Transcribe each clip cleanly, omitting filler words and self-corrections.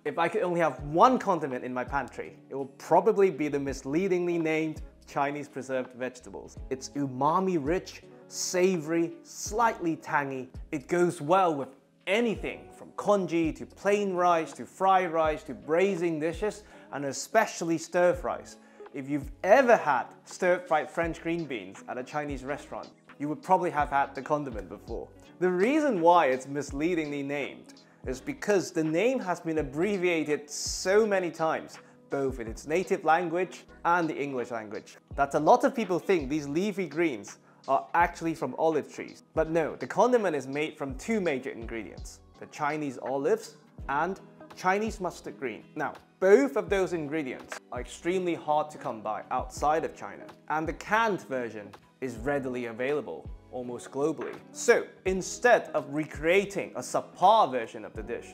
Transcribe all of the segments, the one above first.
If I could only have one condiment in my pantry, it will probably be the misleadingly named Chinese preserved vegetables. It's umami rich, savory, slightly tangy. It goes well with anything from congee to plain rice to fried rice to braising dishes, and especially stir fries. If you've ever had stir-fried French green beans at a Chinese restaurant, you would probably have had the condiment before. The reason why it's misleadingly named is because the name has been abbreviated so many times, both in its native language and the English language, that a lot of people think these leafy greens are actually from olive trees. But no, the condiment is made from two major ingredients, the Chinese olives and Chinese mustard green. Now, both of those ingredients are extremely hard to come by outside of China, and the canned version is readily available almost globally. So instead of recreating a subpar version of the dish,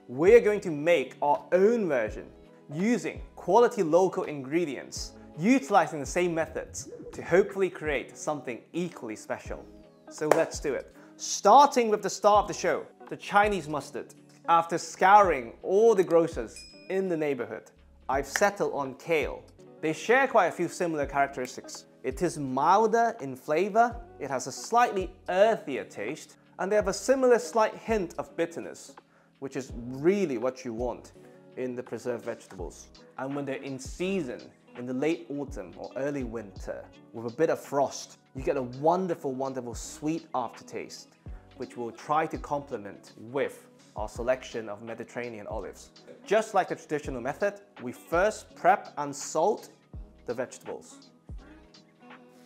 we're going to make our own version using quality local ingredients, utilizing the same methods to hopefully create something equally special. So let's do it. Starting with the star of the show, the Chinese mustard. After scouring all the grocers in the neighborhood, I've settled on kale. They share quite a few similar characteristics. It is milder in flavor, it has a slightly earthier taste, and they have a similar slight hint of bitterness, which is really what you want in the preserved vegetables. And when they're in season, in the late autumn or early winter, with a bit of frost, you get a wonderful, wonderful sweet aftertaste, which we'll try to complement with our selection of Mediterranean olives. Just like the traditional method, we first prep and salt the vegetables.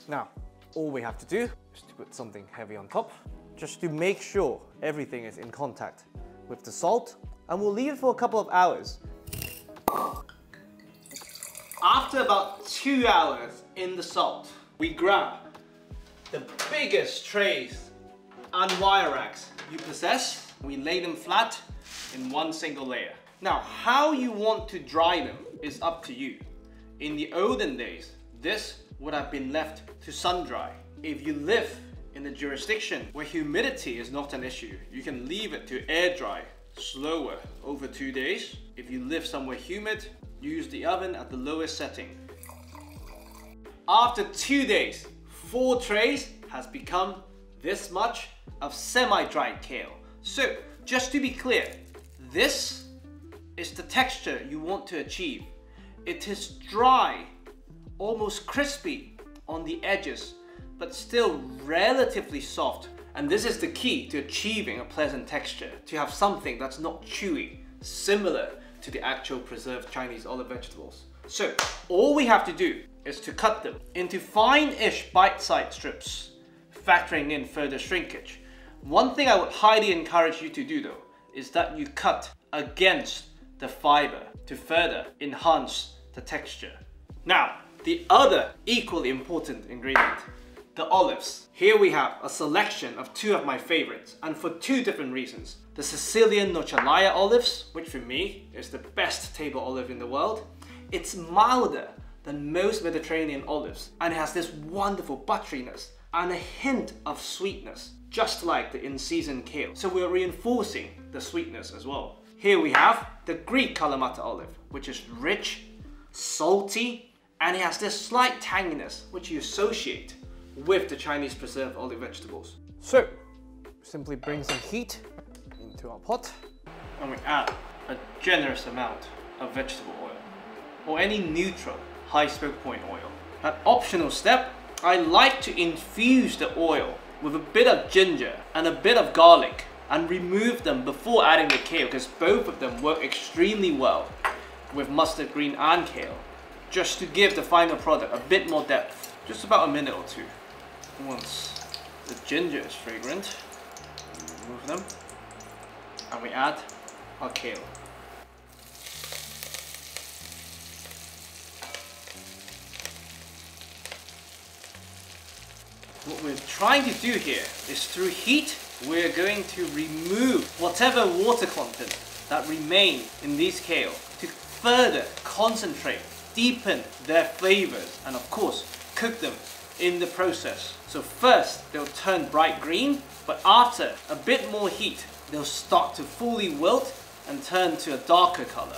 Now, all we have to do is to put something heavy on top, just to make sure everything is in contact with the salt, and we'll leave it for a couple of hours. After about 2 hours in the salt, we grab the biggest trays and wire racks you possess. We lay them flat in one single layer. Now, how you want to dry them is up to you. In the olden days, this would have been left to sun dry. If you live in a jurisdiction where humidity is not an issue, you can leave it to air dry slower over 2 days. If you live somewhere humid, use the oven at the lowest setting. After 2 days, 4 trays has become this much of semi-dried kale. So, just to be clear, this is the texture you want to achieve. It is dry, almost crispy on the edges, but still relatively soft. And this is the key to achieving a pleasant texture, to have something that's not chewy, similar to the actual preserved Chinese olive vegetables. So, all we have to do is to cut them into fine-ish bite-sized strips, factoring in further shrinkage. One thing I would highly encourage you to do though, is that you cut against the fiber to further enhance the texture. Now, the other equally important ingredient, the olives. Here we have a selection of 2 of my favorites, and for 2 different reasons. The Sicilian Nocellara olives, which for me is the best table olive in the world. It's milder than most Mediterranean olives, and it has this wonderful butteriness and a hint of sweetness, just like the in-season kale. So we're reinforcing the sweetness as well. Here we have the Greek Kalamata olive, which is rich, salty, and it has this slight tanginess, which you associate with the Chinese preserved olive vegetables. So, simply bring some heat into our pot, and we add a generous amount of vegetable oil, or any neutral high smoke point oil. An optional step, I like to infuse the oil with a bit of ginger and a bit of garlic and remove them before adding the kale, because both of them work extremely well with mustard green and kale, just to give the final product a bit more depth. Just about a minute or 2. Once the ginger is fragrant, we remove them and we add our kale. What we're trying to do here is, through heat, we're going to remove whatever water content that remains in these kale to further concentrate, deepen their flavors, and of course, cook them in the process. So first, they'll turn bright green, but after a bit more heat, they'll start to fully wilt and turn to a darker color.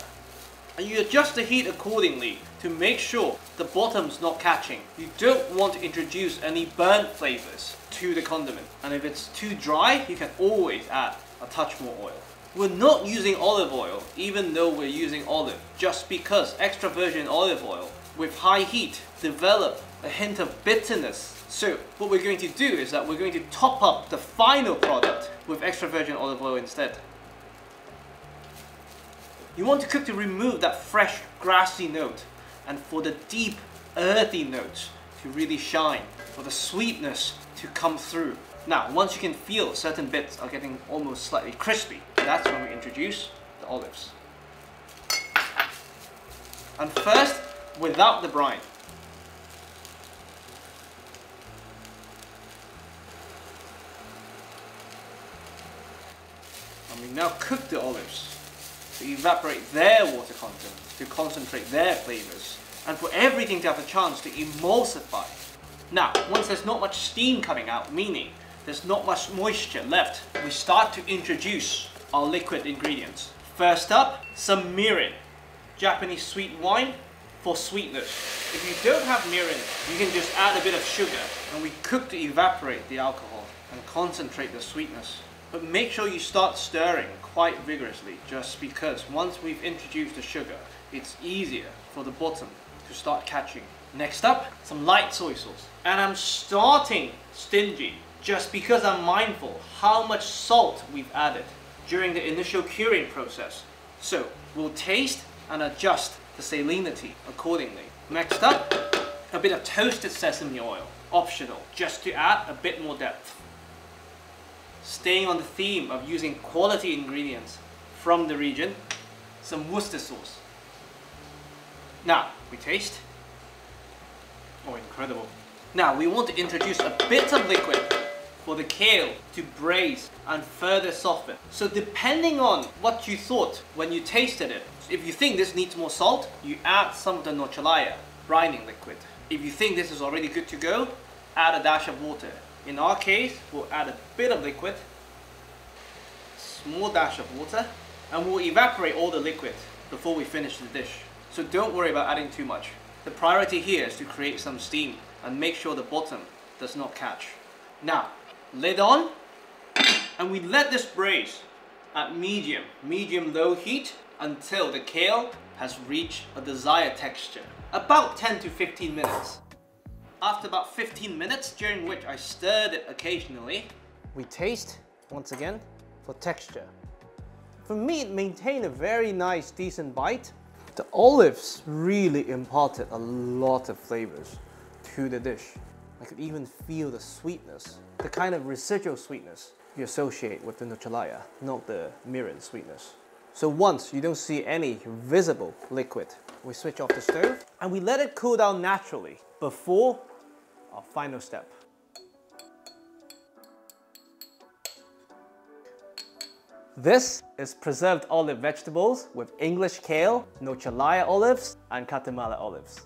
And you adjust the heat accordingly to make sure the bottom's not catching. You don't want to introduce any burnt flavors to the condiment. And if it's too dry, you can always add a touch more oil. We're not using olive oil, even though we're using olive, just because extra virgin olive oil with high heat develop a hint of bitterness. So what we're going to do is that we're going to top up the final product with extra virgin olive oil instead. You want to cook to remove that fresh, grassy note, and for the deep, earthy notes to really shine, for the sweetness to come through. Now, once you can feel certain bits are getting almost slightly crispy, that's when we introduce the olives. And first, without the brine. And we now cook the olives to evaporate their water content, to concentrate their flavors, and for everything to have a chance to emulsify. Now, once there's not much steam coming out, meaning there's not much moisture left, we start to introduce our liquid ingredients. First up, some mirin, Japanese sweet wine for sweetness. If you don't have mirin, you can just add a bit of sugar, and we cook to evaporate the alcohol and concentrate the sweetness. But make sure you start stirring quite vigorously, just because once we've introduced the sugar, it's easier for the bottom to start catching. Next up, some light soy sauce. And I'm starting stingy, just because I'm mindful how much salt we've added during the initial curing process. So we'll taste and adjust the salinity accordingly. Next up, a bit of toasted sesame oil, optional, just to add a bit more depth. Staying on the theme of using quality ingredients from the region, some Worcester sauce. Now, we taste. Oh, incredible. Now, we want to introduce a bit of liquid for the kale to braise and further soften. So depending on what you thought when you tasted it, if you think this needs more salt, you add some of the Nochaleya brining liquid. If you think this is already good to go, add a dash of water. In our case, we'll add a bit of liquid, a small dash of water, and we'll evaporate all the liquid before we finish the dish. So don't worry about adding too much. The priority here is to create some steam and make sure the bottom does not catch. Now, lid on, and we let this braise at medium-low heat until the kale has reached a desired texture. About 10 to 15 minutes. After about 15 minutes, during which I stirred it occasionally, we taste, once again, for texture. For me, it maintained a very nice, decent bite. The olives really imparted a lot of flavors to the dish. I could even feel the sweetness, the kind of residual sweetness you associate with the Nochaleya, not the mirin sweetness. So once you don't see any visible liquid, we switch off the stove and we let it cool down naturally before our final step. This is preserved olive vegetables with English kale, Nochaleya olives, and Guatemala olives.